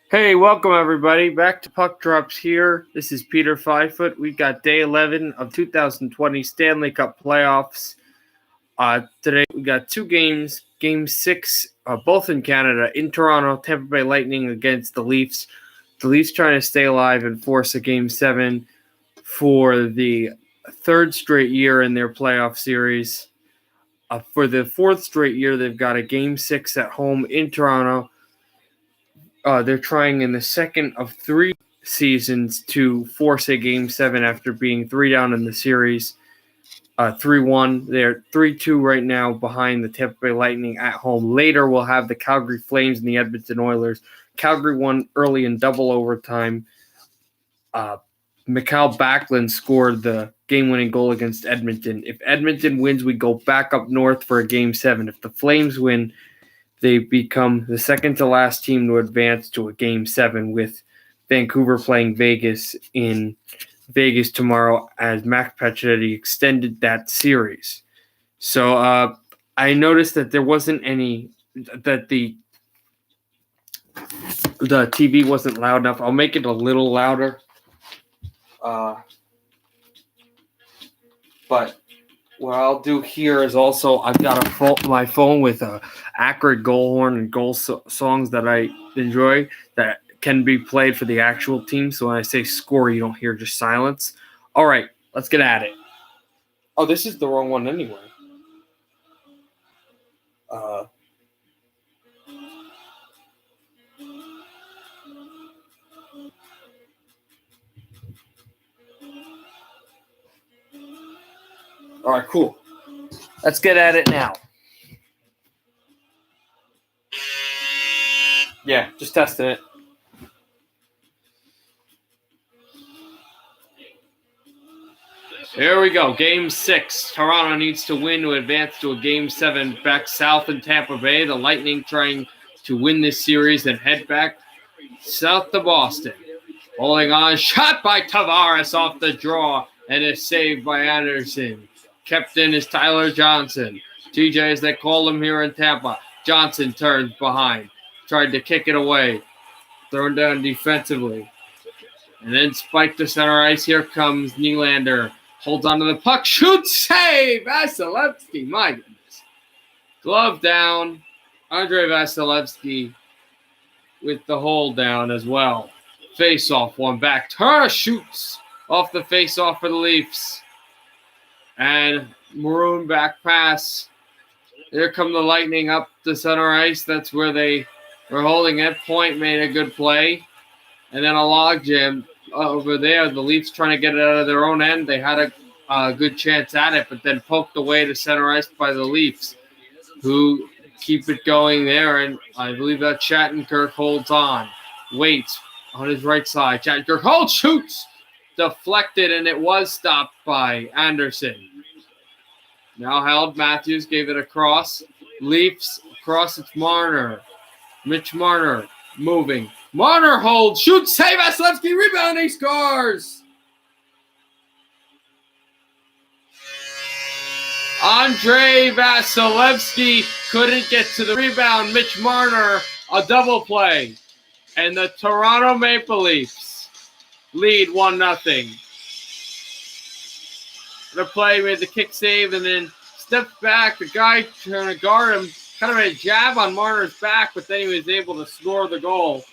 Hey, welcome everybody. Back to Puck Drops here. This is Peter Fivefoot. We've got day 11 of 2020 Stanley Cup playoffs. Today we got two games. Game 6, both in Canada, in Toronto, Tampa Bay Lightning against the Leafs. The Leafs trying to stay alive and force a Game 7 for the third straight year in their playoff series. For the fourth straight year, they've got a Game 6 at home in Toronto. They're trying in the second of 3 seasons to force a Game 7 after being 3 down in the series. 3-1. They're 3-2 right now behind the Tampa Bay Lightning at home. Later, we'll have the Calgary Flames and the Edmonton Oilers. Calgary won early in double overtime. Mikhail Backlund scored the game-winning goal against Edmonton. If Edmonton wins, we go back up north for a Game 7. If the Flames win, they become the second-to-last team to advance to a Game 7, with Vancouver playing Vegas in Vegas tomorrow, as Max Pacioretty extended that series. So I noticed that there wasn't any – that the TV wasn't loud enough. I'll make it a little louder. But what I'll do here is also I've got my phone with a accurate goal horn and goal songs that I enjoy that can be played for the actual team. So when I say score, you don't hear just silence. All right, let's get at it. Oh, this is the wrong one anyway. All right, cool. Let's get at it now. Yeah, just testing it. Here we go. Game 6. Toronto needs to win to advance to a Game 7 back south in Tampa Bay. The Lightning trying to win this series and head back south to Boston. Holding on. Shot by Tavares off the draw and a save by Anderson. Kept in is Tyler Johnson. TJ, as they call him here in Tampa. Johnson turns behind. Tried to kick it away. Thrown down defensively. And then spiked to center ice. Here comes Nylander. Holds onto the puck. Shoots. Save. Vasilevsky. My goodness. Glove down. Andrei Vasilevsky with the hold down as well. Face-off. One back. Turner shoots off the face-off for the Leafs. And maroon back pass. Here come the Lightning up the center ice. That's where they were holding it. Point made a good play. And then a log jam over there. The Leafs trying to get it out of their own end. They had a good chance at it, but then poked away to center ice by the Leafs, who keep it going there. And I believe that Shattenkirk holds on. Waits on his right side. Shattenkirk holds, shoots. Deflected, and it was stopped by Anderson. Now held. Matthews gave it across. Leafs across. It's Marner. Mitch Marner moving. Marner holds. Shoots. Save. Vasilevsky. Rebound. He scores. Andrei Vasilevsky couldn't get to the rebound. Mitch Marner, a double play. And the Toronto Maple Leafs lead 1-0. The play made the kick save and then stepped back. The guy trying to guard him kind of made a jab on Marner's back, but then he was able to score the goal.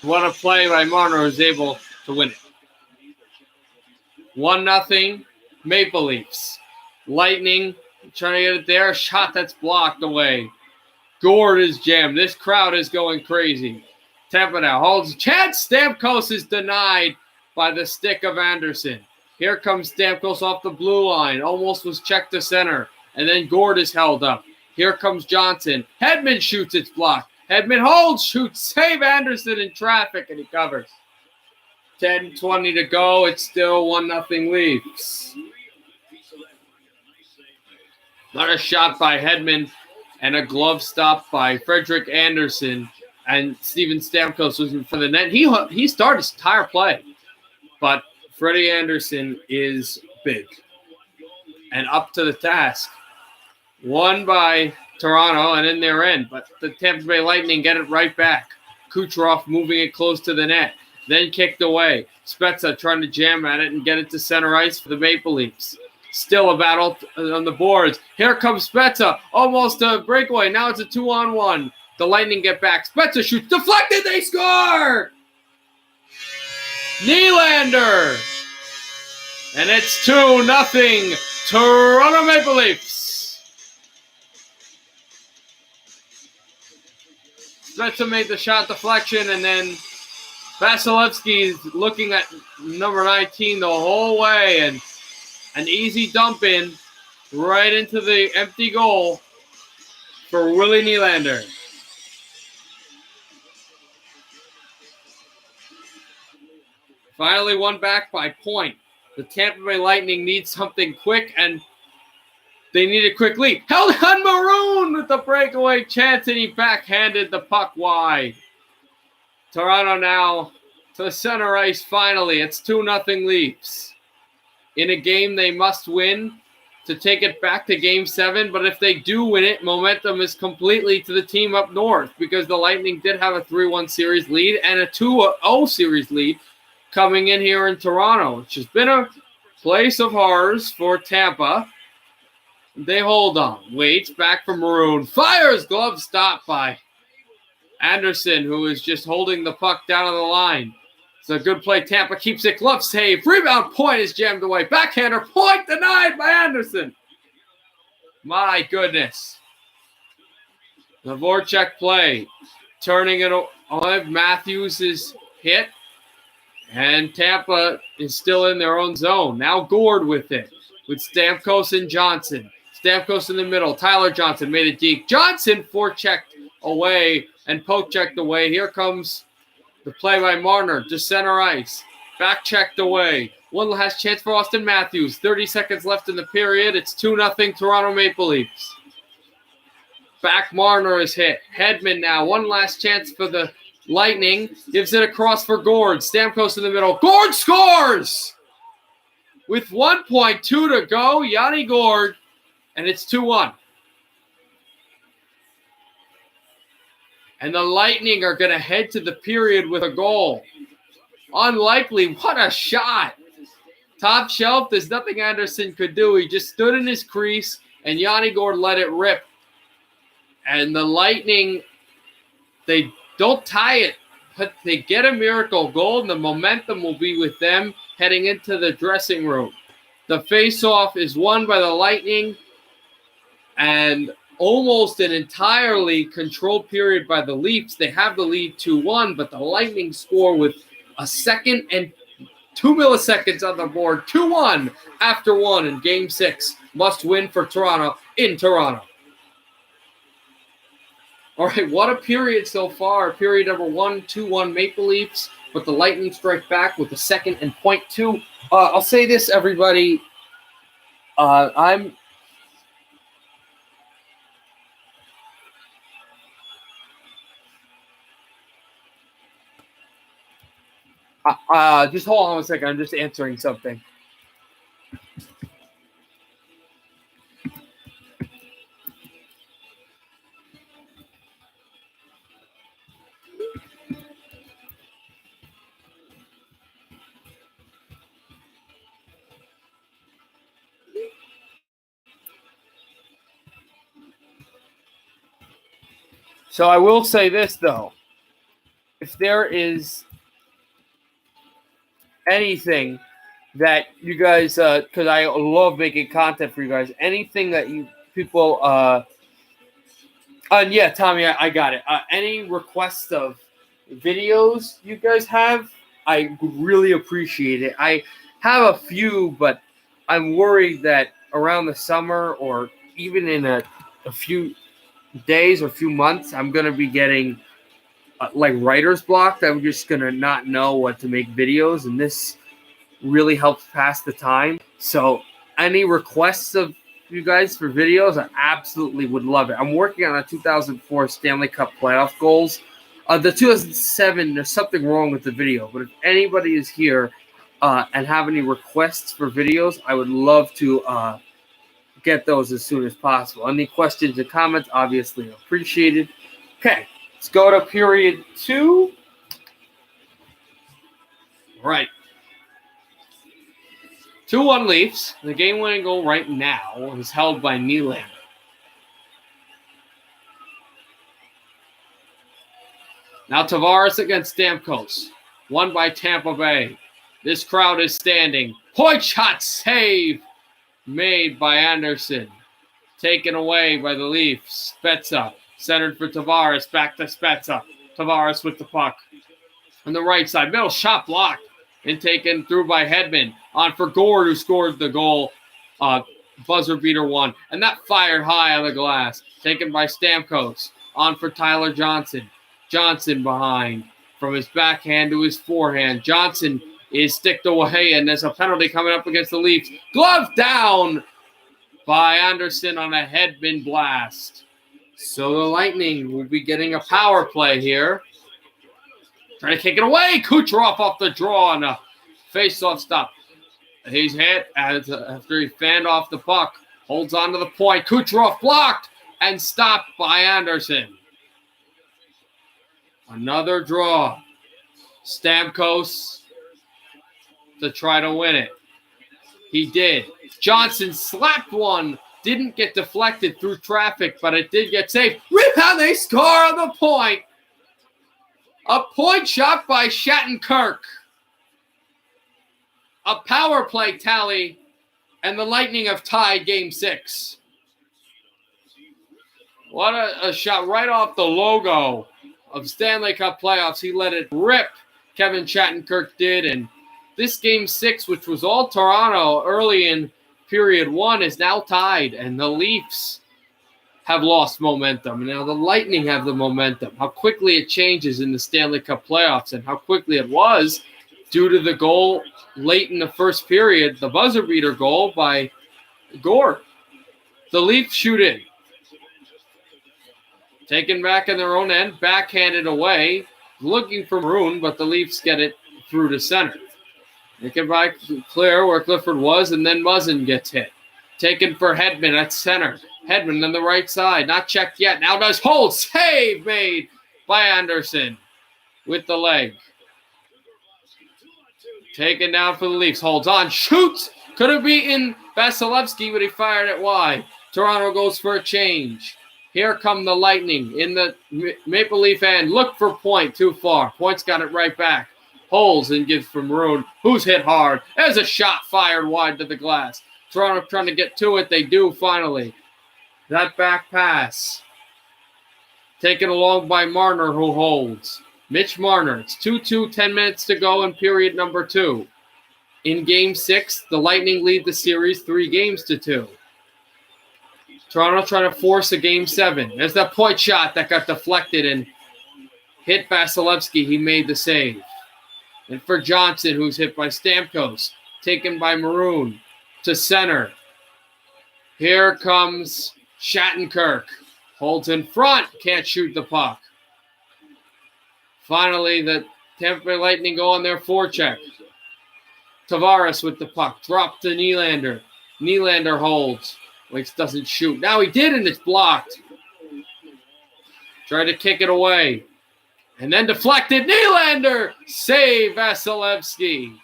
What a play by Marner, was able to win it. 1-0 Maple Leafs. Lightning trying to get it there. A shot that's blocked away. Gord is jammed. This crowd is going crazy. Tampa now holds a chance. Stamkos is denied by the stick of Anderson. Here comes Stamkos off the blue line. Almost was checked to center. And then Gord is held up. Here comes Johnson. Hedman shoots. It's blocked. Hedman holds. Shoots. Save Anderson in traffic. And he covers. 10:20 to go. It's still 1-0 Leafs. Another shot by Hedman. And a glove stop by Frederik Andersen. And Steven Stamkos was in front of the net. He started his entire play. But Freddie Andersen is big and up to the task. Won by Toronto and in their end. But the Tampa Bay Lightning get it right back. Kucherov moving it close to the net. Then kicked away. Spezza trying to jam at it and get it to center ice for the Maple Leafs. Still a battle on the boards. Here comes Spezza. Almost a breakaway. Now it's a 2-on-1. The Lightning get back. Spezza shoots. Deflected. They score! Nylander. And it's 2-0. Toronto Maple Leafs. Spezza made the shot deflection, and then Vasilevsky's looking at number 19 the whole way, and an easy dump in right into the empty goal for Willie Nylander. Finally won back by point. The Tampa Bay Lightning need something quick, and they need a quick lead. Held on Maroon with the breakaway chance, and he backhanded the puck wide. Toronto now to center ice finally. It's 2-0 Leafs. In a game they must win to take it back to Game 7, but if they do win it, momentum is completely to the team up north because the Lightning did have a 3-1 series lead and a 2-0 series lead coming in here in Toronto, which has been a place of horrors for Tampa. They hold on. Waits back from Maroon. Fires. Glove stopped by Anderson, who is just holding the puck down on the line. It's a good play. Tampa keeps it. Glove save. Rebound. Point is jammed away. Backhander. Point denied by Anderson. My goodness. The Voracek play. Turning it on. Matthews is hit. And Tampa is still in their own zone. Now Gord with it. With Stamkos and Johnson. Stamkos in the middle. Tyler Johnson made it deep. Johnson forechecked away and poke-checked away. Here comes the play by Marner to center ice. Back-checked away. One last chance for Austin Matthews. 30 seconds left in the period. It's 2-0 Toronto Maple Leafs. Back Marner is hit. Hedman now. One last chance for the Lightning. Gives it across for Gord. Stamkos in the middle. Gord scores! With 1.2 to go, Yanni Gord, and it's 2-1. And the Lightning are going to head to the period with a goal. Unlikely. What a shot. Top shelf, there's nothing Anderson could do. He just stood in his crease, and Yanni Gord let it rip. And the Lightning, they don't tie it, but they get a miracle goal, and the momentum will be with them heading into the dressing room. The face-off is won by the Lightning, and almost an entirely controlled period by the Leafs. They have the lead 2-1, but the Lightning score with a second and 2 milliseconds on the board. 2-1 after 1 in Game 6. Must win for Toronto in Toronto. All right, what a period so far. Period number 1, 2-1 Maple Leafs, but the Lightning strike back with the second and .2. I'll say this, everybody. I'm just hold on a second. I'm just answering something. So I will say this, though. If there is anything that you guys, because I love making content for you guys, anything that you people, and yeah, Tommy, I got it. Any requests of videos you guys have, I would really appreciate it. I have a few, but I'm worried that around the summer or even in a few days or few months, I'm going to be getting like writer's block. I'm just going to not know what to make videos, and this really helps pass the time. So any requests of you guys for videos, I absolutely would love it. I'm working on a 2004 Stanley Cup playoff goals. The 2007, there's something wrong with the video, but if anybody is here and have any requests for videos, I would love to get those as soon as possible. Any questions and comments, obviously appreciated. Okay, Let's go to period 2. Right. 2-1 Leafs. The game-winning goal right now is held by Nylander. Now Tavares against Stamkos. Won by Tampa Bay. This crowd is standing. Point shot save made by Anderson. Taken away by the Leafs. Spezza centered for Tavares. Back to Spezza. Tavares with the puck. On the right side. Middle shot blocked. And taken through by Hedman. On for Gord, who scored the goal. Buzzer beater one. And that fired high on the glass. Taken by Stamkos. On for Tyler Johnson. Johnson behind. From his backhand to his forehand. Johnson is sticked away. And there's a penalty coming up against the Leafs. Glove down by Anderson on a Hedman blast. So the Lightning will be getting a power play here. Trying to kick it away. Kucherov off the draw on a face-off stop. He's hit after he fanned off the puck. Holds on to the point. Kucherov blocked and stopped by Anderson. Another draw. Stamkos to try to win it. He did. Johnson slapped one. Didn't get deflected through traffic, but it did get saved. Rebound, they score on the point. A point shot by Shattenkirk. A power play tally, and the Lightning have tied Game 6. What a shot right off the logo of Stanley Cup playoffs. He let it rip, Kevin Shattenkirk did, and this Game 6, which was all Toronto early in period 1, is now tied, and the Leafs have lost momentum. Now the Lightning have the momentum. How quickly it changes in the Stanley Cup playoffs and how quickly it was due to the goal late in the first period, the buzzer beater goal by Gord. The Leafs shoot in. Taken back in their own end, backhanded away, looking for Maroon, but the Leafs get it through to center. Taken by clear where Clifford was, and then Muzzin gets hit. Taken for Hedman at center. Hedman on the right side, not checked yet. Now does hold. Save made by Anderson with the leg. Taken down for the Leafs. Holds on. Shoots. Could have beaten Vasilevsky, but he fired it wide. Toronto goes for a change. Here come the Lightning in the Maple Leaf end. Look for Point. Too far. Point's got it right back. Holds and gives for Maroon, who's hit hard. There's a shot fired wide to the glass. Toronto trying to get to it. They do finally. That back pass. Taken along by Marner, who holds. Mitch Marner. It's 2-2, 10 minutes to go in period number 2. In Game 6, the Lightning lead the series 3-2. Toronto trying to force a Game 7. There's that point shot that got deflected and hit Vasilevsky. He made the save. And for Johnson, who's hit by Stamkos. Taken by Maroon to center. Here comes Shattenkirk. Holds in front. Can't shoot the puck. Finally, the Tampa Bay Lightning go on their forecheck. Tavares with the puck. Drop to Nylander. Nylander holds. Wakes doesn't shoot. Now he did, and it's blocked. Tried to kick it away. And then deflected. Nylander! Save Vasilevsky.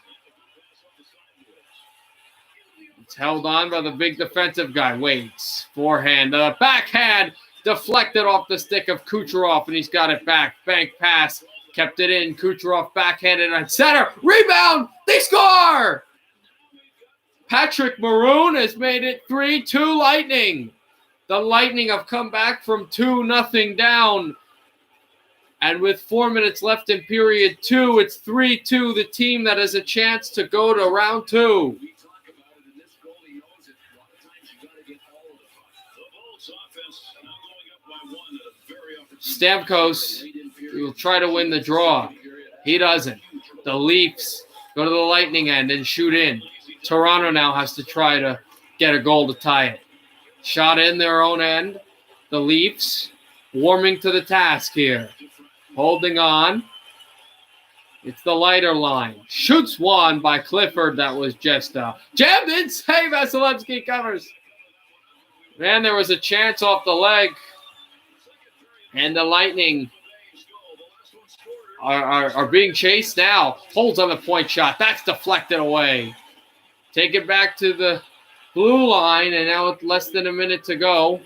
It's held on by the big defensive guy. Waits. Forehand. Backhand. Deflected off the stick of Kucherov, and he's got it back. Bank pass. Kept it in. Kucherov backhanded on center. Rebound. They score! Patrick Maroon has made it 3-2 Lightning. The Lightning have come back from 2-0 down. And with 4 minutes left in period 2, it's 3-2, the team that has a chance to go to round 2. Stamkos will try to win the draw. He doesn't. The Leafs go to the Lightning end and shoot in. Toronto now has to try to get a goal to tie it. Shot in their own end. The Leafs warming to the task here. Holding on. It's the lighter line. Shoots one by Clifford. That was just jammed in. Save. Vasilevsky covers. Man, there was a chance off the leg. And the Lightning are being chased now. Holds on the point shot. That's deflected away. Take it back to the blue line, and now with less than a minute to go,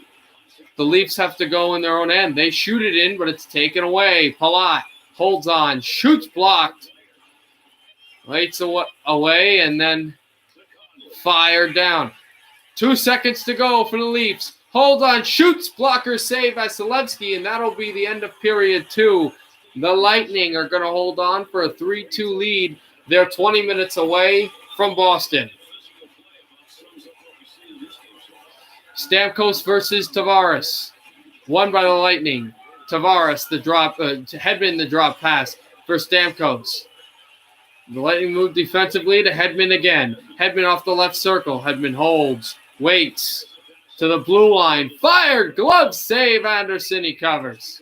the Leafs have to go in their own end. They shoot it in, but it's taken away. Palat holds on, shoots blocked, waits away, and then fired down. 2 seconds to go for the Leafs. Hold on, shoots, blocker save Vasilevsky, and that'll be the end of period 2. The Lightning are going to hold on for a 3-2 lead. They're 20 minutes away from Boston. Stamkos versus Tavares. Won by the Lightning. Tavares, the drop, Hedman, the drop pass for Stamkos. The Lightning move defensively to Hedman again. Hedman off the left circle. Hedman holds, waits to the blue line. Fired, glove save, Anderson, he covers.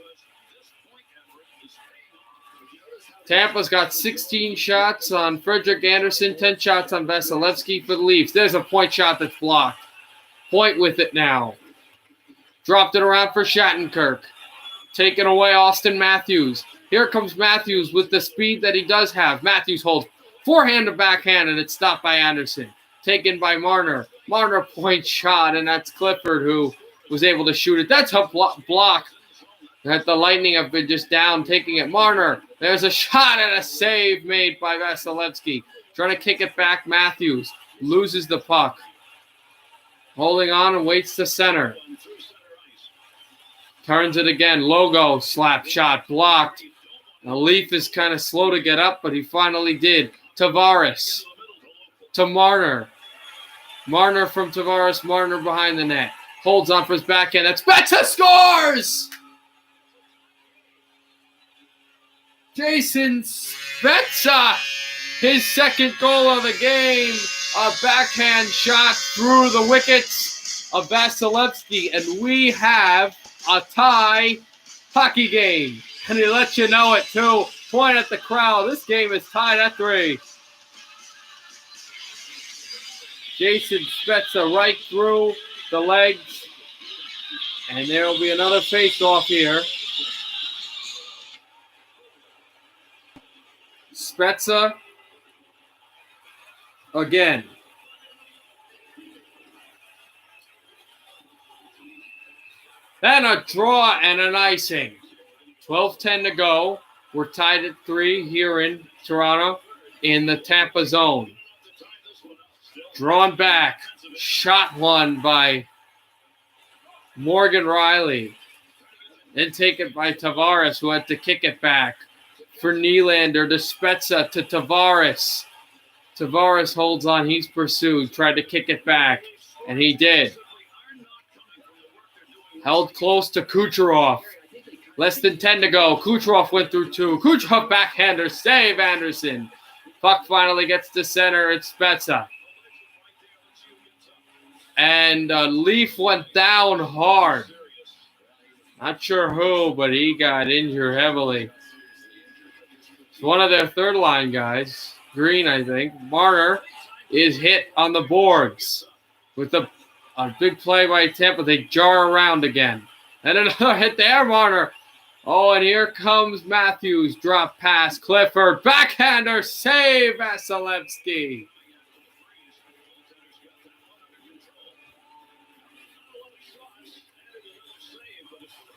Tampa's got 16 shots on Frederik Andersen, 10 shots on Vasilevsky for the Leafs. There's a point shot that's blocked. Point with it now. Dropped it around for Shattenkirk. Taken away Austin Matthews. Here comes Matthews with the speed that he does have. Matthews holds forehand to backhand, and it's stopped by Anderson. Taken by Marner. Marner point shot, and that's Clifford who was able to shoot it. That's a block that the Lightning have been just down, taking it. Marner, there's a shot and a save made by Vasilevsky. Trying to kick it back, Matthews. Loses the puck. Holding on and waits to center. Turns it again. Logo, slap shot, blocked. The Leaf is kind of slow to get up, but he finally did. Tavares to Marner. Marner from Tavares. Marner behind the net. Holds on for his backhand. That's Spezza scores! Jason Spezza, his second goal of the game. A backhand shot through the wickets of Vasilevsky. And we have a tie hockey game. And he lets you know it, too. Point at the crowd. This game is tied at 3. Jason Spezza right through the legs. And there will be another face-off here. Spezza again. Then a draw and an icing. 12:10 to go. We're tied at 3 here in Toronto in the Tampa zone. Drawn back. Shot one by Morgan Riley. Then taken by Tavares, who had to kick it back. For Nylander to Spezza to Tavares. Tavares holds on. He's pursued. Tried to kick it back. And he did. Held close to Kucherov. Less than 10 to go. Kucherov went through 2. Kucherov backhander. Save Anderson. Puck finally gets to center. It's Spezza. And Leaf went down hard. Not sure who, but he got injured heavily. It's one of their third line guys. Green, I think. Marner is hit on the boards with a big play by Tampa. They jar around again. And another hit there, Marner. Oh, and here comes Matthews. Drop pass. Clifford. Backhander. Save Vasilevsky.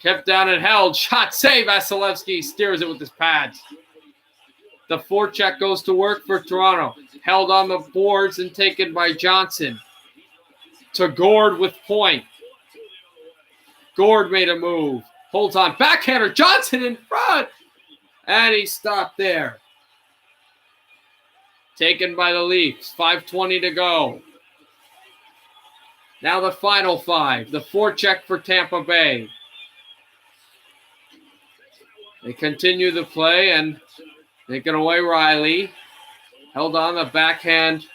Kept down and held. Shot save. Vasilevsky steers it with his pads. The forecheck goes to work for Toronto. Held on the boards and taken by Johnson. To Gord with point. Gord made a move. Holds on. Backhander. Johnson in front. And he stopped there. Taken by the Leafs. 5:20 to go. Now the final 5. The forecheck for Tampa Bay. They continue the play and taking away Riley. Held on the backhand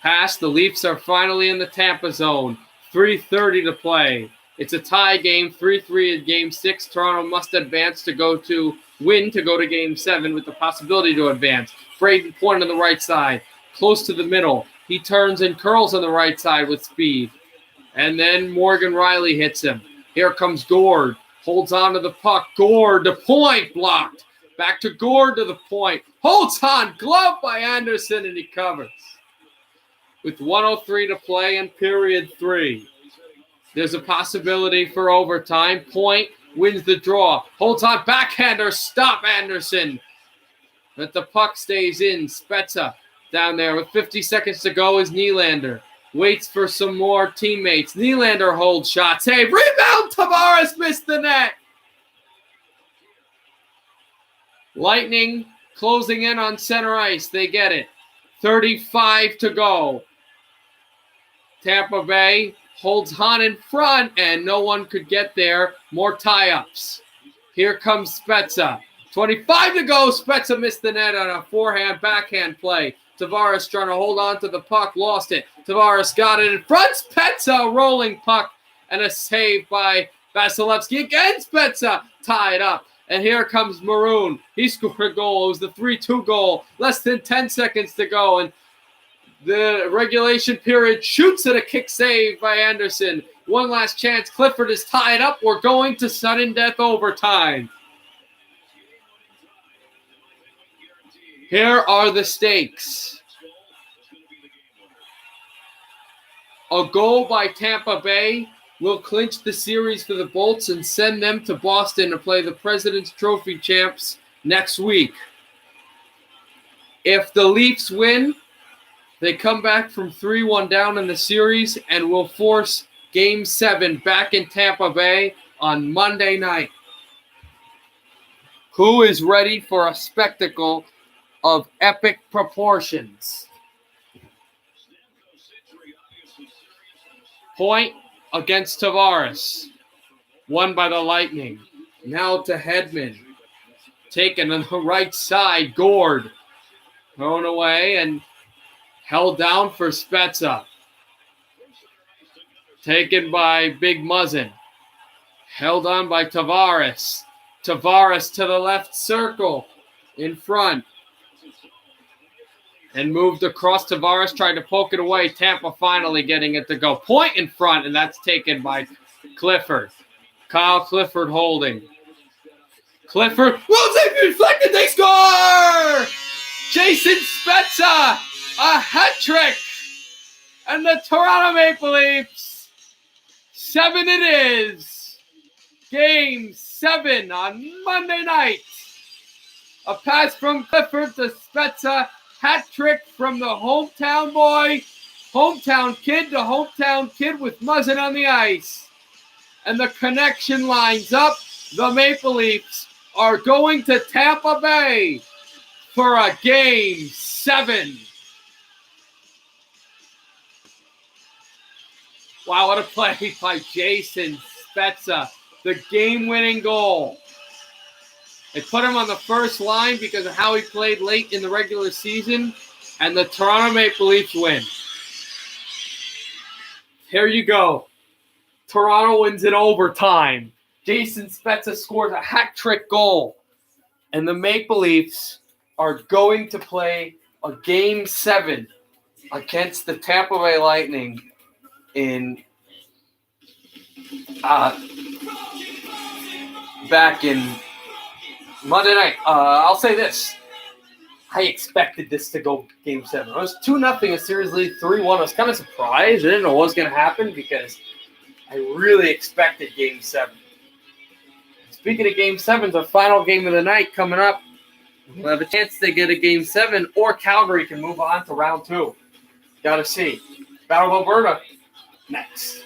pass. The Leafs are finally in the Tampa zone. 3:30 to play. It's a tie game, 3-3 in Game 6. Toronto must advance to go to Game 7 with the possibility to advance. Braden Point on the right side, close to the middle. He turns and curls on the right side with speed. And then Morgan Riley hits him. Here comes Gord. Holds on to the puck. Gord to point. Blocked. Back to Gord to the point. Holds on. Glove by Anderson, and he covers. With 1:03 to play in period 3. There's a possibility for overtime. Point wins the draw. Holds on. Backhander. Stop Anderson. But the puck stays in. Spezza down there with 50 seconds to go is Nylander. Waits for some more teammates. Nylander holds shot. Save. Rebound. Tavares missed the net. Lightning closing in on center ice. They get it. 35 to go. Tampa Bay holds Hahn in front, and no one could get there. More tie-ups. Here comes Spezza. 25 to go. Spezza missed the net on a forehand, backhand play. Tavares trying to hold on to the puck. Lost it. Tavares got it in front. Spezza, rolling puck, and a save by Vasilevsky. Again, Spezza tied up. And here comes Maroon. He scored a goal. It was the 3-2 goal. Less than 10 seconds to go. And the regulation period shoots at a kick save by Anderson. One last chance. Clifford is tied up. We're going to sudden death overtime. Here are the stakes. A goal by Tampa Bay will clinch the series for the Bolts and send them to Boston to play the President's Trophy champs next week. If the Leafs win, they come back from 3-1 down in the series and will force Game 7 back in Tampa Bay on Monday night. Who is ready for a spectacle of epic proportions? Point against Tavares. Won by the Lightning. Now to Hedman. Taken on the right side. Gord. Thrown away and held down for Spezza. Taken by Big Muzzin. Held on by Tavares. Tavares to the left circle. In front. And moved across. Tavares tried to poke it away. Tampa finally getting it to go. Point in front, and that's taken by Clifford. Kyle Clifford holding. Clifford. Will they deflected? They score! Jason Spezza. A hat trick. And the Toronto Maple Leafs. 7 it is. Game 7 on Monday night. A pass from Clifford to Spezza. Hat trick from the hometown boy, hometown kid to hometown kid with Muzzin on the ice. And the connection lines up. The Maple Leafs are going to Tampa Bay for a Game 7. Wow, what a play by Jason Spezza. The game-winning goal. They put him on the first line because of how he played late in the regular season, and the Toronto Maple Leafs win. Here you go. Toronto wins in overtime. Jason Spezza scores a hat trick goal, and the Maple Leafs are going to play a Game 7 against the Tampa Bay Lightning in back in Monday night. I'll say this. I expected this to go Game 7. It was 2-0, a series lead, 3-1. I was kind of surprised. I didn't know what was going to happen because I really expected Game 7. Speaking of Game 7, the final game of the night coming up. We'll have a chance to get a Game 7, or Calgary can move on to round 2. Got to see. Battle of Alberta next.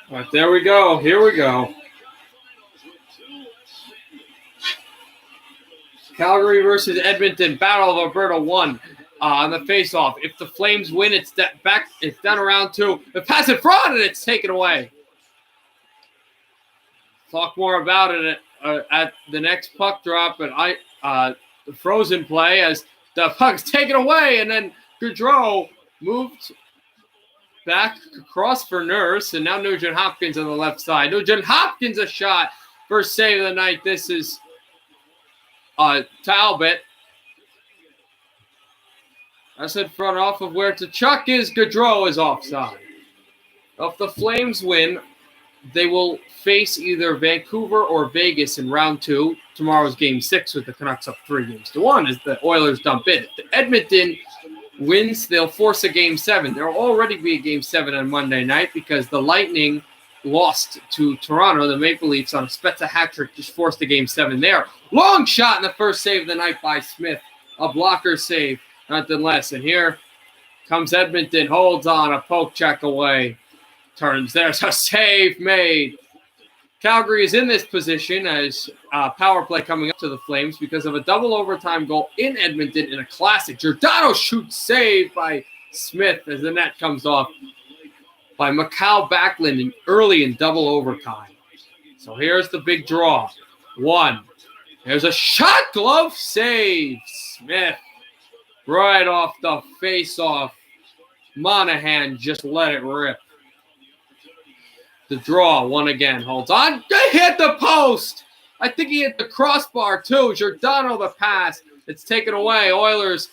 All right, there we go. Here we go. Calgary versus Edmonton, Battle of Alberta 1 on the face-off. If the Flames win, it's back. It's down around 2. The pass in front, and it's taken away. Talk more about it at the next puck drop, but the frozen play as the puck's taken away, and then Gaudreau moved back across for Nurse, and now Nugent Hopkins on the left side. Nugent Hopkins a shot. First save of the night. This is Talbot. That's in front off of where Tkachuk is. Gaudreau is offside. If the Flames win, they will face either Vancouver or Vegas in round 2. Tomorrow's game 6 with the Canucks up 3-1 as the Oilers dump in. If the Edmonton wins, they'll force a game 7. There will already be a game 7 on Monday night because the Lightning lost to Toronto. The Maple Leafs on a Spezza hat trick just forced a game 7 there. Long shot in the first save of the night by Smith. A blocker save, nothing less. And here comes Edmonton, holds on, a poke check away. Turns, there's a save made. Calgary is in this position as power play coming up to the Flames because of a double overtime goal in Edmonton in a classic. Giordano shoots save by Smith as the net comes off by Mikhail Backlund early in double overtime. So here's the big draw. 1. There's a shot glove save. Smith right off the face-off. Monahan just let it rip. The draw, 1 again, holds on. They hit the post. I think he hit the crossbar too. Giordano the pass. It's taken away. Oilers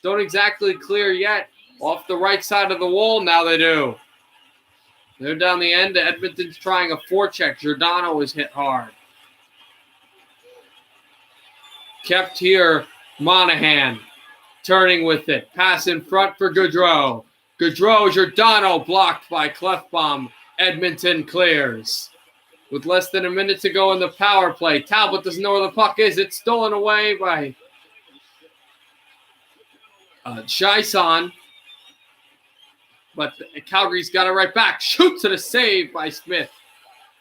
don't exactly clear yet. Off the right side of the wall, now they do. They're down the end. Edmonton's trying a forecheck. Giordano is hit hard. Kept here, Monahan turning with it. Pass in front for Gaudreau. Gaudreau, Giordano blocked by Clefbaum. Edmonton clears. With less than a minute to go in the power play. Talbot doesn't know where the puck is. It's stolen away by Chiasson. But Calgary's got it right back. Shoots at a save by Smith.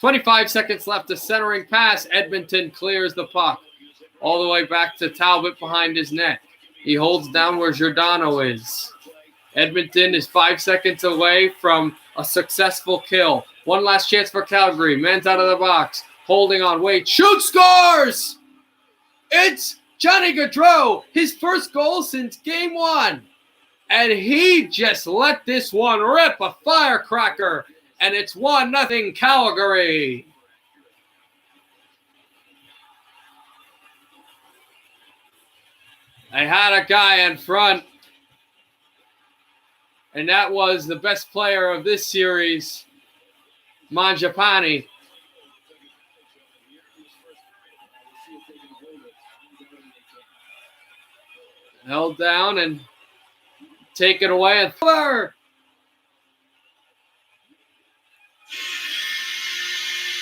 25 seconds left. A centering pass. Edmonton clears the puck. All the way back to Talbot behind his net. He holds down where Giordano is. Edmonton is 5 seconds away from a successful kill. One last chance for Calgary. Men's out of the box. Holding on. Wait. Shoot, scores! It's Johnny Gaudreau. His first goal since game 1. And he just let this one rip. A firecracker. And it's 1-0 Calgary. I had a guy in front. And that was the best player of this series, Mangiapane. Held down and taken away. And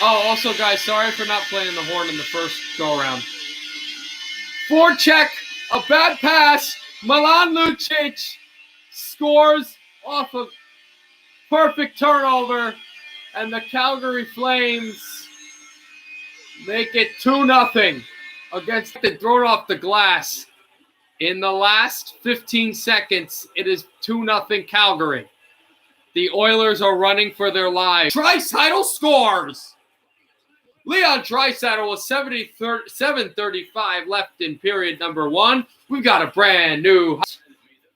also, guys, sorry for not playing the horn in the first go-around. Forecheck, a bad pass. Milan Lucic scores off of perfect turnover, and the Calgary Flames make it 2-0 against it thrown off the glass. In the last 15 seconds, it is 2-0 Calgary. The Oilers are running for their lives. Draisaitl scores! Leon Draisaitl with 7:35 left in period number 1. We've got a brand new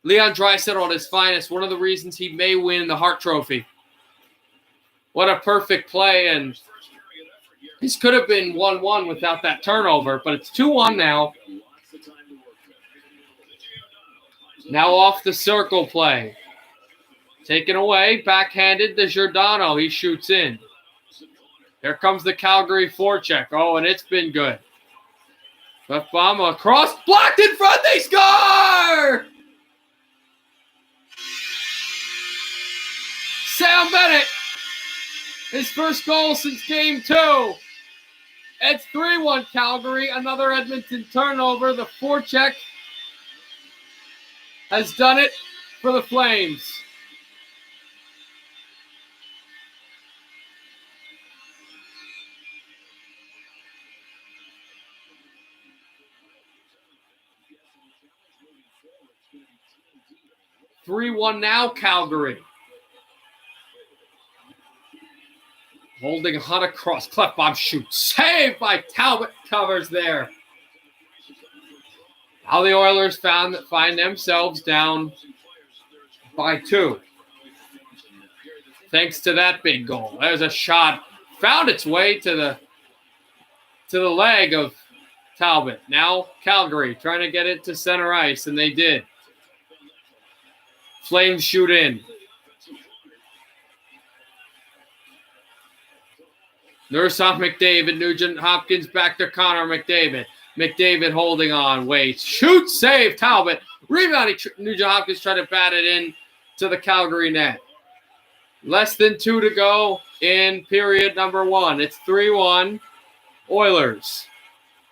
Leon Draisaitl at his finest, one of the reasons he may win the Hart Trophy. What a perfect play, and this could have been 1-1 without that turnover, but it's 2-1 now. Now off the circle play. Taken away, backhanded to Giordano. He shoots in. Here comes the Calgary forecheck. Oh, and it's been good. Clefbaum across, blocked in front, they score! Sam Bennett, his first goal since game 2. It's 3-1 Calgary. Another Edmonton turnover. The forecheck has done it for the Flames. 3-1 now, Calgary. Holding Hunt across. Clef bomb shoot. Saved by Talbot. Covers there. Now the Oilers find themselves down by 2. Thanks to that big goal. There's a shot. Found its way to the leg of Talbot. Now Calgary trying to get it to center ice, and they did. Flames shoot in. Nurse off McDavid. Nugent Hopkins back to Connor McDavid. McDavid holding on. Waits. Shoot. Save. Talbot. Rebound. Nugent Hopkins trying to bat it in to the Calgary net. Less than 2 to go in period number 1. It's 3-1. Oilers.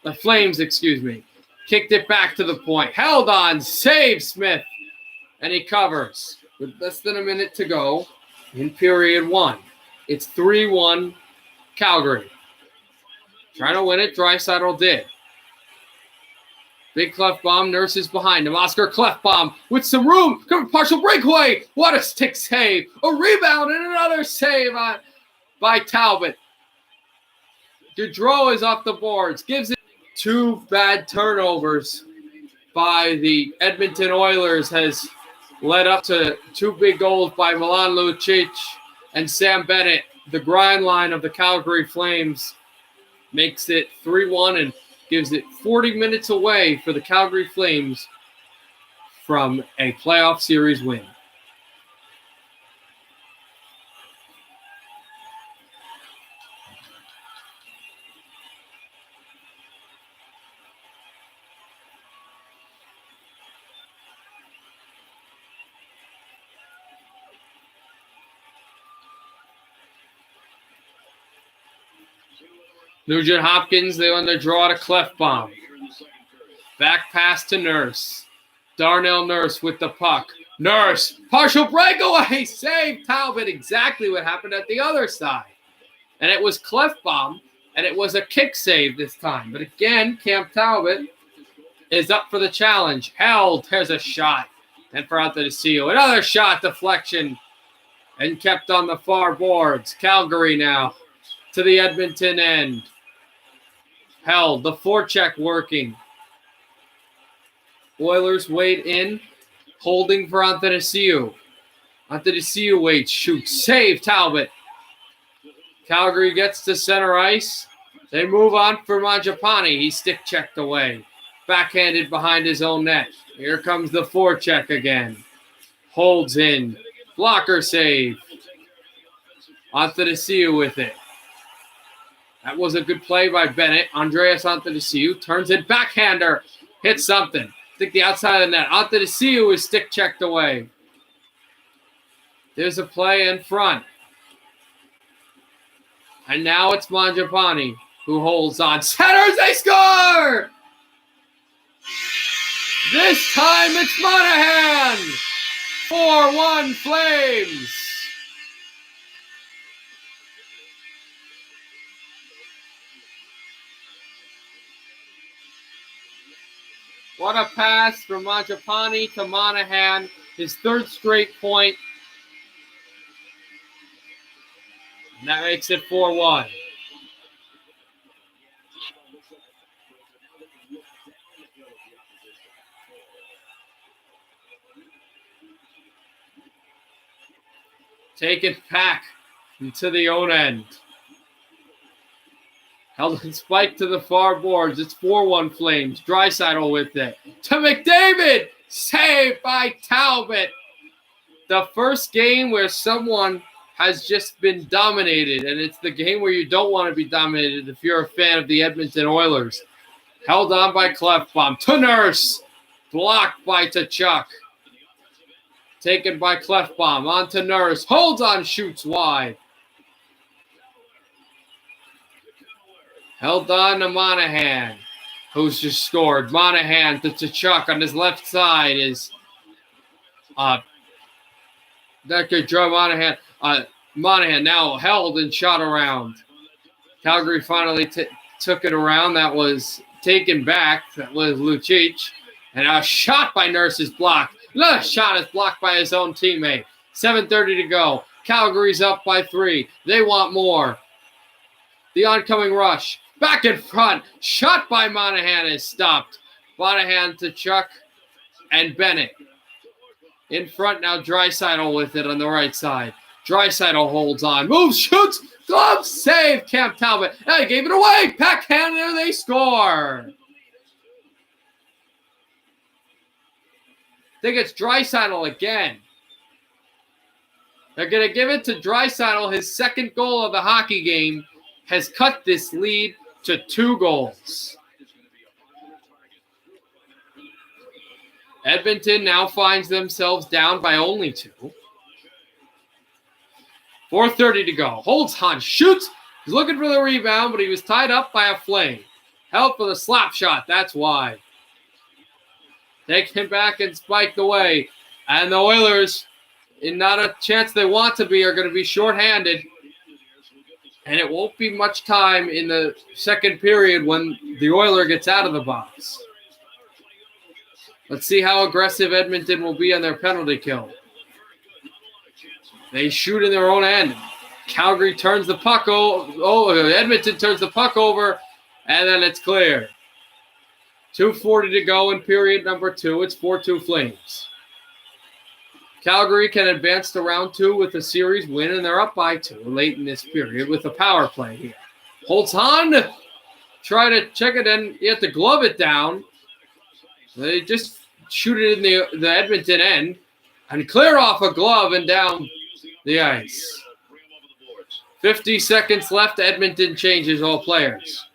The Flames, excuse me. Kicked it back to the point. Held on. Save Smith. And he covers. With less than a minute to go in period 1. It's 3-1 Calgary. Trying to win it. Draisaitl did. Big Clef bomb. Nurses behind him. Oscar Clef bomb with some room. Partial breakaway. What a stick save. A rebound and another save by Talbot. Gaudreau is off the boards. Gives it 2 bad turnovers by the Edmonton Oilers has led up to 2 big goals by Milan Lucic and Sam Bennett. The grind line of the Calgary Flames makes it 3-1 and gives it 40 minutes away for the Calgary Flames from a playoff series win. Nugent Hopkins, they want to draw to Clef bomb. Back pass to Nurse. Darnell Nurse with the puck. Nurse, partial breakaway, save Talbot. Exactly what happened at the other side. And it was Clef bomb, and it was a kick save this time. But again, Cam Talbot is up for the challenge. Held, there's a shot. And for out to seal. Another shot, deflection, and kept on the far boards. Calgary now to the Edmonton end. Held, the forecheck working. Oilers wait in, holding for Antanasiu. Antanasiu waits, shoots, save Talbot. Calgary gets to center ice. They move on for Mangiapane. He's stick checked away. Backhanded behind his own net. Here comes the forecheck again. Holds in. Blocker save. Antanasiu with it. That was a good play by Bennett. Andreas Antanasiu turns it backhander. Hits something. I think the outside of the net. Antanasiu is stick checked away. There's a play in front. And now it's Mangiapane who holds on. Centers, they score! This time it's Monahan. 4-1 Flames. What a pass from Mangiapane to Monahan. His 3rd straight point. And that makes it 4-1. Take it back into the own end. Held and spiked to the far boards. It's 4-1 Flames. Draisaitl with it. To McDavid. Saved by Talbot. The first game where someone has just been dominated, and it's the game where you don't want to be dominated if you're a fan of the Edmonton Oilers. Held on by Clef bomb. To Nurse. Blocked by Tkachuk. Taken by Clef bomb. On to Nurse. Holds on. Shoots wide. Held on to Monahan, who's just scored. Monahan to Tkachuk on his left side is that could draw Monahan. Monahan now held and shot around. Calgary finally took it around. That was taken back. That was Lucic. And a shot by Nurse's block. Another shot is blocked by his own teammate. 7:30 to go. Calgary's up by 3. They want more. The oncoming rush. Back in front. Shot by Monahan is stopped. Monahan to Chuck and Bennett. In front now, Draisaitl with it on the right side. Draisaitl holds on. Moves, shoots. Glove save. Cam Talbot. They gave it away. Backhand there. They score. I think it's Draisaitl again. They're going to give it to Draisaitl. His second goal of the hockey game has cut this lead to 2 goals. Edmonton now finds themselves down by only 2. 4:30 to go. Holds on, shoots. He's looking for the rebound, but he was tied up by a Flame. Held for the slap shot. That's why. Take him back and spiked away. And the Oilers, in not a chance they want to be, are going to be shorthanded. And it won't be much time in the second period when the Oiler gets out of the box. Let's see how aggressive Edmonton will be on their penalty kill. They shoot in their own end. Calgary turns the puck over. Edmonton turns the puck over, and then it's clear. 2:40 to go in period number 2. It's 4-2 Flames. Calgary can advance to round 2 with a series win, and they're up by 2 late in this period with a power play here. Holds on. Try to check it, and you have to glove it down. They just shoot it in the Edmonton end and clear off a glove and down the ice. 50 seconds left. Edmonton changes all players.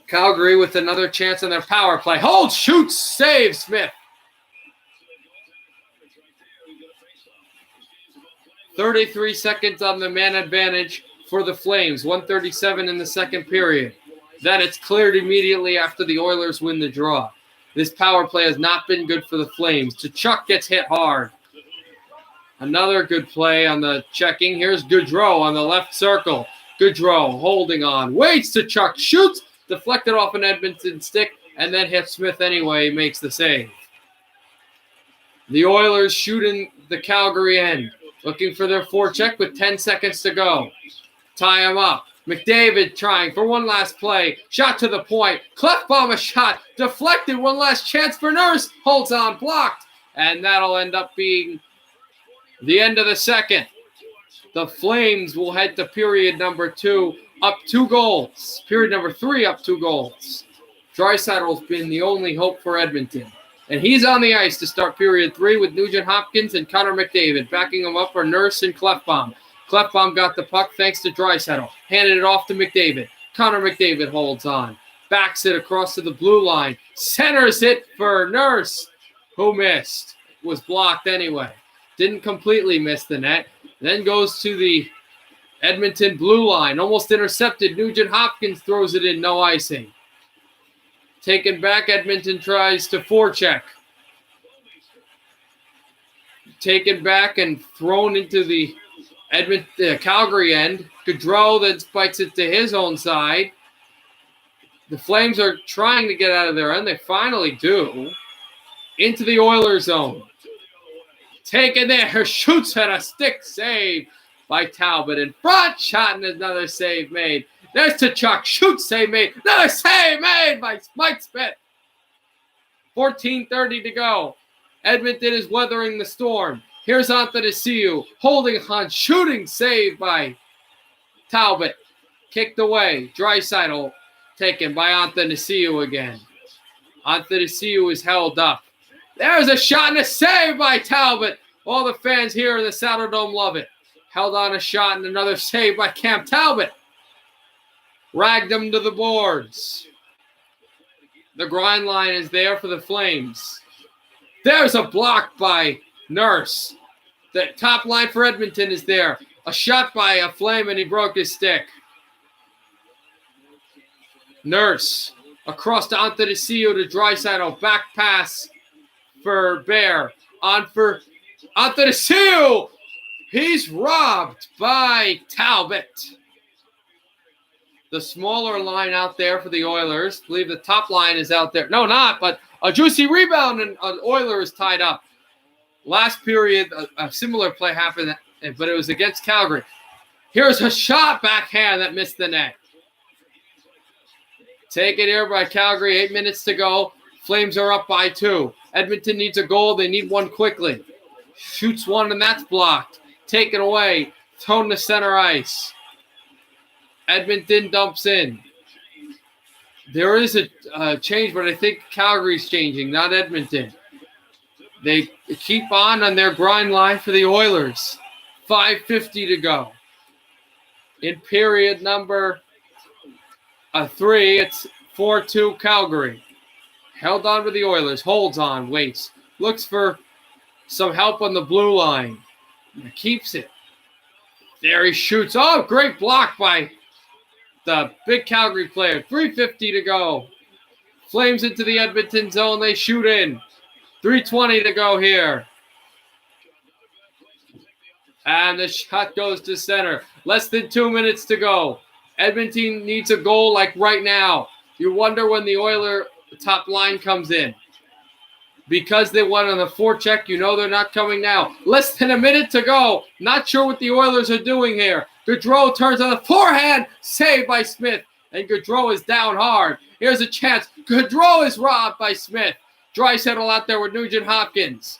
Calgary with another chance on their power play. Holds, shoots, saves Smith. 33 seconds on the man advantage for the Flames. 1:37 in the second period. Then it's cleared immediately after the Oilers win the draw. This power play has not been good for the Flames. Tkachuk gets hit hard. Another good play on the checking. Here's Gaudreau on the left circle. Gaudreau holding on. Waits. Tkachuk shoots. Deflected off an Edmonton stick and then hits Smith anyway. Makes the save. The Oilers shooting the Calgary end. Looking for their forecheck with 10 seconds to go. Tie him up. McDavid trying for one last play. Shot to the point. Clefbaum a shot. Deflected. One last chance for Nurse. Holds on. Blocked. And that'll end up being the end of the second. The Flames will head to period number 2 up 2 goals. Period number 3 up 2 goals. Draisaitl's been the only hope for Edmonton. And he's on the ice to start period 3 with Nugent Hopkins and Connor McDavid. Backing him up are Nurse and Clefbaum. Clefbaum got the puck thanks to Draisaitl. Handed it off to McDavid. Connor McDavid holds on. Backs it across to the blue line. Centers it for Nurse, who missed. Was blocked anyway. Didn't completely miss the net. Then goes to the Edmonton blue line. Almost intercepted. Nugent Hopkins throws it in. No icing. Taken back, Edmonton tries to forecheck. Taken back and thrown into the Calgary end. Gaudreau then spikes it to his own side. The Flames are trying to get out of their end. They finally do. Into the Oilers zone. Taken there. Shoots at a stick save by Talbot. In front shot and another save made. There's Tkachuk. Shoot save made. Another save made by Mike Smith. 14:30 to go. Edmonton is weathering the storm. Here's Anthony holding on. Shooting save by Talbot. Kicked away. Draisaitl taken by Anthony again. Anthony is held up. There's a shot and a save by Talbot. All the fans here in the Saddledome love it. Held on a shot and another save by Cam Talbot. Ragged them to the boards. The grind line is there for the Flames. There's a block by Nurse. The top line for Edmonton is there. A shot by a Flame and he broke his stick. Nurse across to Anthony to Draisaitl. Back pass for Bear. On for Anthony. He's robbed by Talbot. the smaller line out there for the Oilers. I believe the top line is out there. No, not, but a juicy rebound, and an Oiler is tied up. Last period, a similar play happened, but it was against Calgary. Here's a shot backhand that missed the net. Taken here by Calgary, 8 minutes to go. Flames are up by 2. Edmonton needs a goal. They need one quickly. Shoots one, and that's blocked. Taken away. Thrown to center ice. Edmonton dumps in. There is a change, but I think Calgary's changing, not Edmonton. They keep on their grind line for the Oilers. 5:50 to go. In period number 3, it's 4-2 Calgary. Held on with the Oilers. Holds on. Waits. Looks for some help on the blue line. Keeps it. There he shoots. Oh, great block by the big Calgary player. 3:50 to go. Flames into the Edmonton zone. They shoot in. 3:20 to go here. And the shot goes to center. Less than 2 minutes to go. Edmonton needs a goal like right now. You wonder when the Oiler top line comes in. Because they won on the forecheck, you know they're not coming now. Less than a minute to go. Not sure what the Oilers are doing here. Gaudreau turns on the forehand. Saved by Smith. And Gaudreau is down hard. Here's a chance. Gaudreau is robbed by Smith. Draisaitl out there with Nugent Hopkins.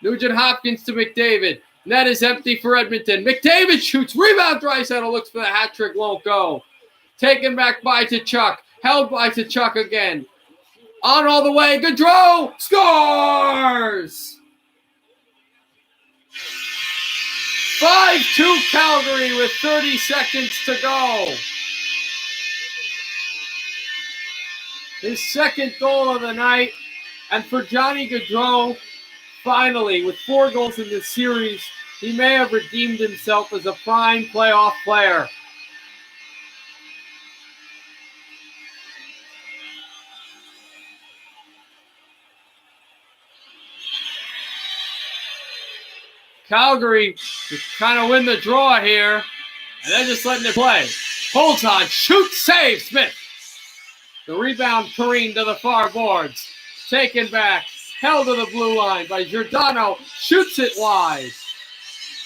Nugent Hopkins to McDavid. Net is empty for Edmonton. McDavid shoots. Rebound. Draisaitl looks for the hat trick. Won't go. Taken back by Tkachuk. Held by Tkachuk again. On all the way. Gaudreau scores! 5-2 Calgary with 30 seconds to go. His second goal of the night. And for Johnny Gaudreau, finally, with 4 goals in this series, he may have redeemed himself as a prime playoff player. Calgary is trying to win the draw here, and they're just letting it play. Holds on, shoots, save, Smith. The rebound careened to the far boards. Taken back, held to the blue line by Giordano. Shoots it wide.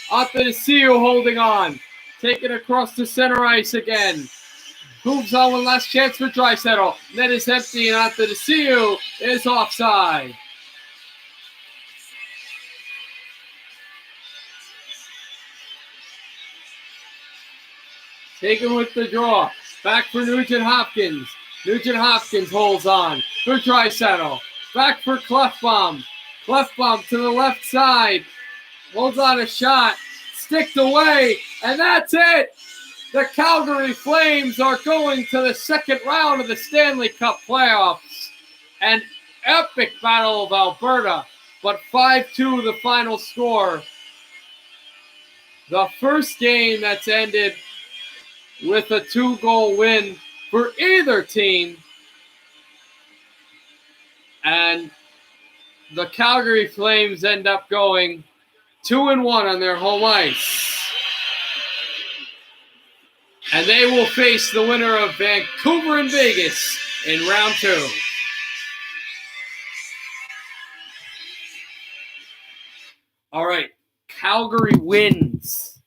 Athanasiou holding on. Taken across the center ice again. Moves on one last chance for Draisaitl. Net is empty, and Athanasiou is offside. Taken with the draw. Back for Nugent Hopkins. Nugent Hopkins holds on for Draisaitl. Back for Klefbom. Klefbom to the left side. Holds on a shot. Sticked away. And that's it. The Calgary Flames are going to the second round of the Stanley Cup playoffs. An epic battle of Alberta. But 5-2 the final score. The first game that's ended with a 2-goal win for either team. And the Calgary Flames end up going 2-1 on their home ice. And they will face the winner of Vancouver and Vegas in round 2. All right, Calgary wins.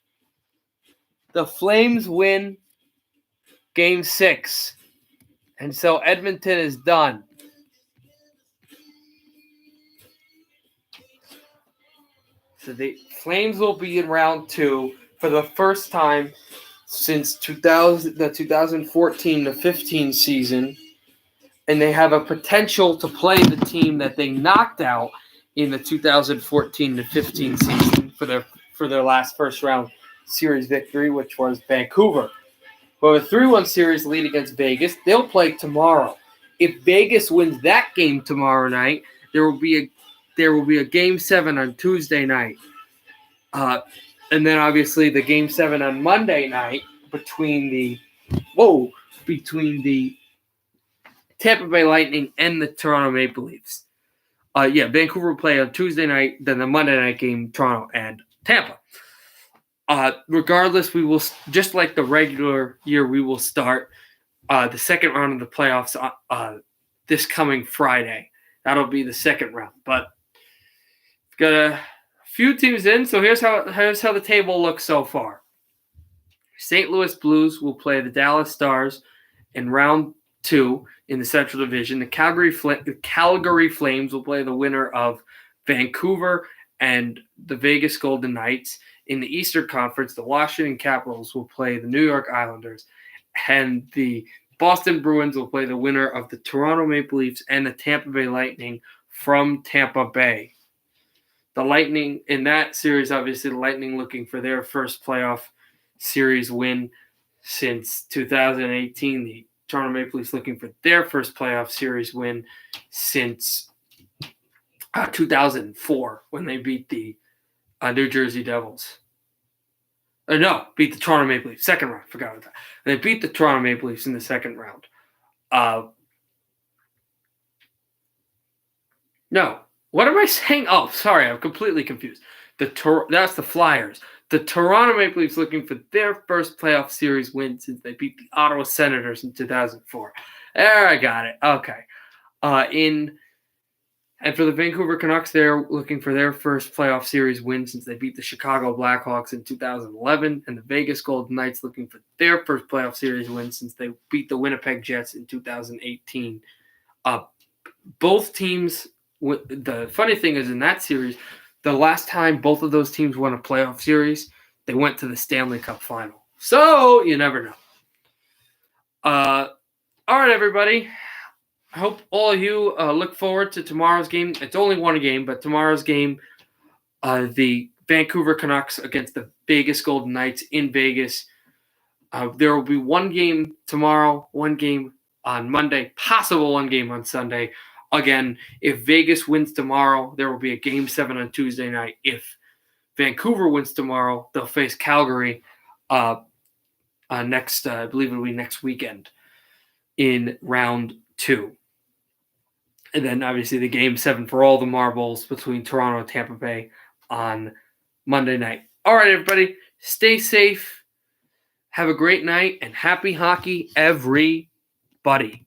The Flames win Game 6. And so Edmonton is done. So the Flames will be in round 2 for the first time since the 2014-15 season. And they have a potential to play the team that they knocked out in the 2014-15 season for their last first round series victory, which was Vancouver. But a 3-1 series lead against Vegas. They'll play tomorrow. If Vegas wins that game tomorrow night, there will be a Game 7 on Tuesday night. And then obviously the Game 7 on Monday night between the Tampa Bay Lightning and the Toronto Maple Leafs. Vancouver will play on Tuesday night, then the Monday night game, Toronto and Tampa. Regardless, we will, just like the regular year, we will start the second round of the playoffs this coming Friday. That'll be the second round. But got a few teams in, so here's how the table looks so far. St. Louis Blues will play the Dallas Stars in round 2 in the Central Division. The Calgary Flames will play the winner of Vancouver and the Vegas Golden Knights. In the Eastern Conference, the Washington Capitals will play the New York Islanders, and the Boston Bruins will play the winner of the Toronto Maple Leafs and the Tampa Bay Lightning from Tampa Bay. The Lightning, in that series, obviously the Lightning looking for their first playoff series win since 2018. The Toronto Maple Leafs looking for their first playoff series win since 2004 when they beat the New Jersey Devils. Beat the Toronto Maple Leafs. Second round. Forgot about that. They beat the Toronto Maple Leafs in the second round. No. What am I saying? Oh, sorry. I'm completely confused. That's the Flyers. The Toronto Maple Leafs looking for their first playoff series win since they beat the Ottawa Senators in 2004. There, I got it. Okay. And for the Vancouver Canucks, they're looking for their first playoff series win since they beat the Chicago Blackhawks in 2011. And the Vegas Golden Knights looking for their first playoff series win since they beat the Winnipeg Jets in 2018. Both teams, the funny thing is in that series, the last time both of those teams won a playoff series, they went to the Stanley Cup final. So you never know. All right, everybody. I hope all of you look forward to tomorrow's game. It's only one game, but tomorrow's game, the Vancouver Canucks against the Vegas Golden Knights in Vegas. There will be one game tomorrow, one game on Monday, possible one game on Sunday. Again, if Vegas wins tomorrow, there will be a Game 7 on Tuesday night. If Vancouver wins tomorrow, they'll face Calgary next, I believe it'll be next weekend in round 2. And then, obviously, the Game 7 for all the marbles between Toronto and Tampa Bay on Monday night. All right, everybody. Stay safe. Have a great night. And happy hockey, everybody.